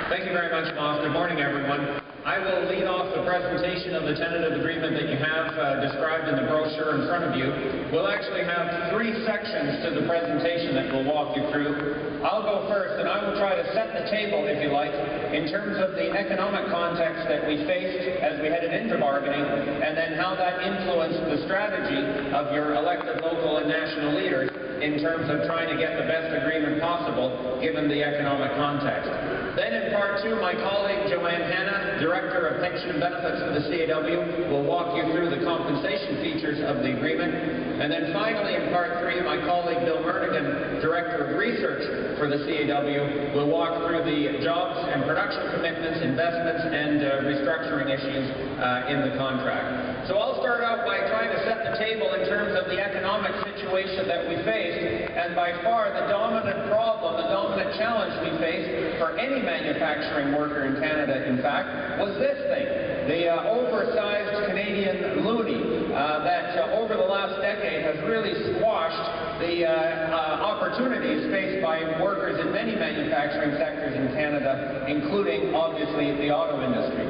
Thank you very much, Moff. Good morning, everyone. I will lead off the presentation of the tentative agreement that you have described in the brochure in front of you. We'll actually have 3 sections to the presentation that we'll walk you through. I'll go first, and I will try to set the table, if you like, in terms of the economic context that we faced as we headed into bargaining, and then how that influenced the strategy of your elected local and national leaders in terms of trying to get the best agreement possible given the economic context. Then in part 2, my colleague Joanne Hanna, Director of Pension and Benefits for the C.A.W, will walk you through the compensation features of the agreement. And then finally in part 3, my colleague Bill Murnigan, Director of Research for the C.A.W, will walk through the jobs and production commitments, investments, and restructuring issues in the contract. So I'll start out by trying to set the table in terms of the economic situation that we faced, and by far the dominant problem, the dominant challenge we faced for any manufacturing worker in Canada, in fact, was this thing, the oversized Canadian loonie that over the last decade has really squashed the opportunities faced by workers in many manufacturing sectors in Canada, including, obviously, the auto industry.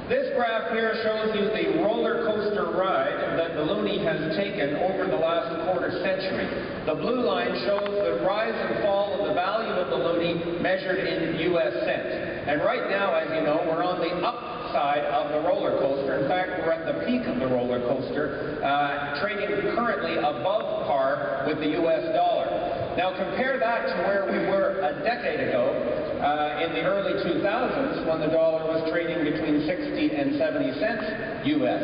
This graph here shows you the roller coaster ride that the loonie has taken over the last quarter century. The blue line shows the rise and fall of the value of the loonie measured in U.S. cents. And right now, as you know, we're on the upside of the roller coaster. In fact, we're at the peak of the roller coaster, trading currently above par with the U.S. dollar. Now compare that to where we were a decade ago, in the early 2000s, when the dollar was trading between 60 and 70 cents U.S.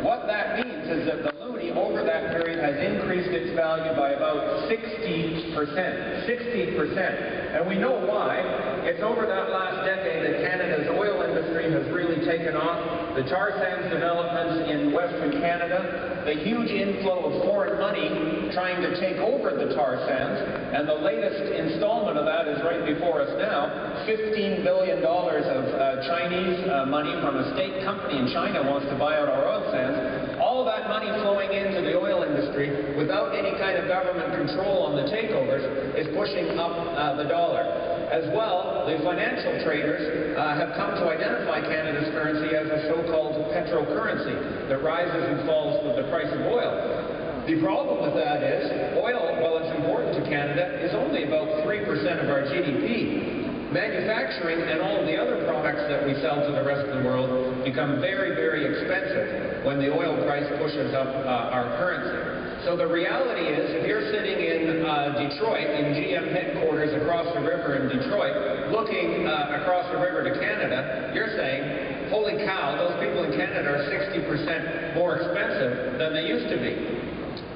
What that means is that the loonie over that period has increased its value by about 60%. 60%. And we know why. It's over that last decade that Canada's oil industry has really taken off. The tar sands developments in Western Canada, the huge inflow of foreign money trying to take over the tar sands, and the latest installment of that is right before us now, $15 billion of Chinese money from a state company in China wants to buy out our oil sands. All that money flowing into the oil industry without any kind of government control on the takeovers is pushing up the dollar. As well, the financial traders have come to identify Canada's currency as a so-called petrocurrency that rises and falls with the price of oil. The problem with that is, oil, while it's important to Canada, is only about 3% of our GDP. Manufacturing and all of the other products that we sell to the rest of the world become very, very expensive when the oil price pushes up our currency. So the reality is, if you're sitting in Detroit, in GM headquarters across the river in Detroit, looking across the river to Canada, you're saying, holy cow, those people in Canada are 60% more expensive than they used to be.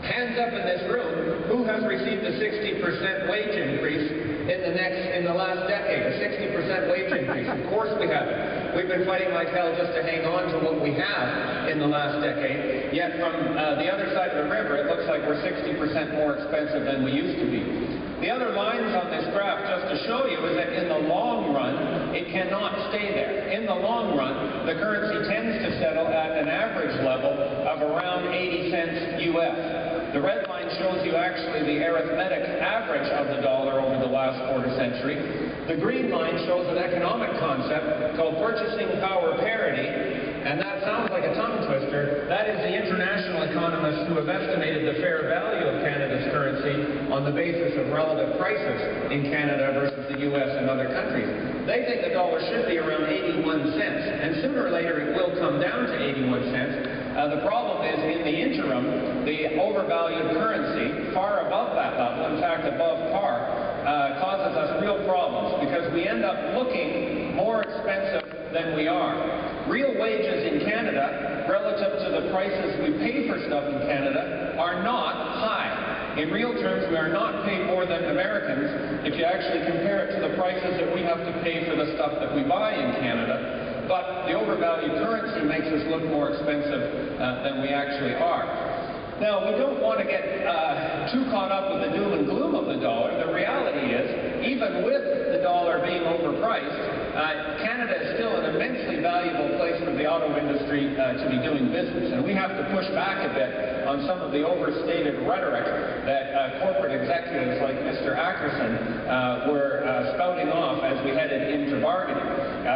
Hands up in this room, who has received a 60% wage increase in the last decade? A 60% wage increase? Of course we haven't. We've been fighting like hell just to hang on to what we have in the last decade. Yet from the other side of the river, it looks like we're 60% more expensive than we used to be. The other lines on this graph, just to show you, is that in the long run, it cannot stay there. In the long run, the currency tends to settle at an average level of around 80 cents U.S. The red line shows you actually the arithmetic average of the dollar over the last quarter century. The green line shows an economic concept called purchasing power parity, and that sounds like a tongue twister. That is the international economists who have estimated the fair value of Canada's currency on the basis of relative prices in Canada versus the U.S. and other countries. They think the dollar should be around 81 cents, and sooner or later it will come down to 81 cents. The problem is, in the interim, the overvalued currency, far above that level, in fact above par, causes us real problems because we end up looking more expensive than we are. Real wages in Canada, relative to the prices we pay for stuff in Canada, are not high. In real terms, we are not paid more than Americans if you actually compare it to the prices that we have to pay for the stuff that we buy in Canada. But the overvalued currency makes us look more expensive than we actually are. Now, we don't want to get too caught up with the doom and gloom of the dollar. The reality is, even with the dollar being overpriced, Canada is still an immensely valuable place for the auto industry to be doing business. And we have to push back a bit on some of the overstated rhetoric that corporate executives like Mr. Ackerson were spouting off as we headed into bargaining.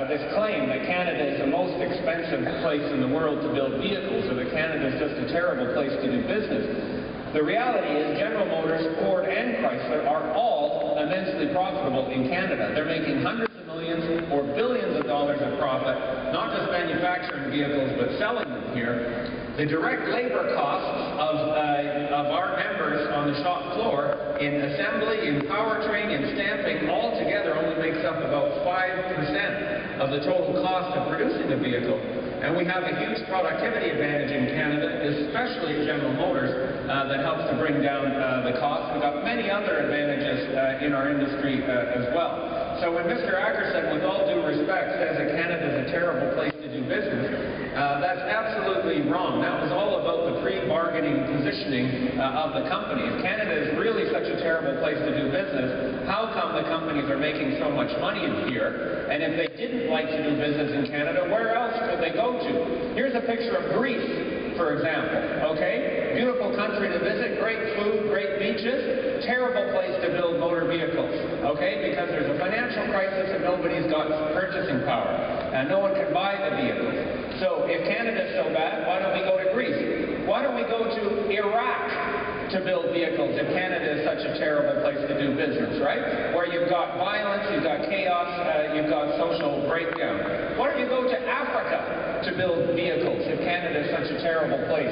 this claim that Canada is the most expensive place in the world to build vehicles, or that Canada is just a terrible place to do business. The reality is General Motors, Ford, and Chrysler are all immensely profitable in Canada. They're making hundreds of millions or billions of dollars of profit, not just manufacturing vehicles, but selling them here. The direct labor costs of our members on the shop floor in assembly, in powertrain, in stamping, all together only makes up about 5% of the total cost of producing a vehicle. And we have a huge productivity advantage in Canada, especially at General Motors, that helps to bring down the cost. We've got many other advantages in our industry as well. So when Mr. Ackerson, with all due respect, says that Canada is a terrible place to do business, that's absolutely wrong. That was all about the pre-bargaining positioning of the company. If Canada is really such a terrible place to do business, how come the companies are making so much money in here? And if they didn't like to do business in Canada, where else could they go to? Here's a picture of Greece, for example, okay? Beautiful country to visit, great food, great beaches, terrible place to build motor vehicles, okay? Because there's a financial crisis and nobody's got purchasing power, and no one can buy the vehicles. So if Canada's so bad, why don't we go to Greece? Why don't we go to Iraq to build vehicles if Canada is such a terrible place to do business, right? Where you've got violence, you've got chaos, you've got social breakdown. Why don't you go to Africa to build vehicles if Canada is such a terrible place?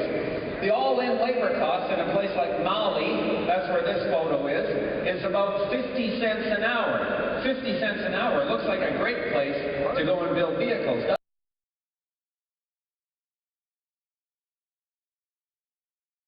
The all-in labor cost in a place like Mali, that's where this photo is about 50 cents an hour. 50 cents an hour. It looks like a great place to go and build vehicles.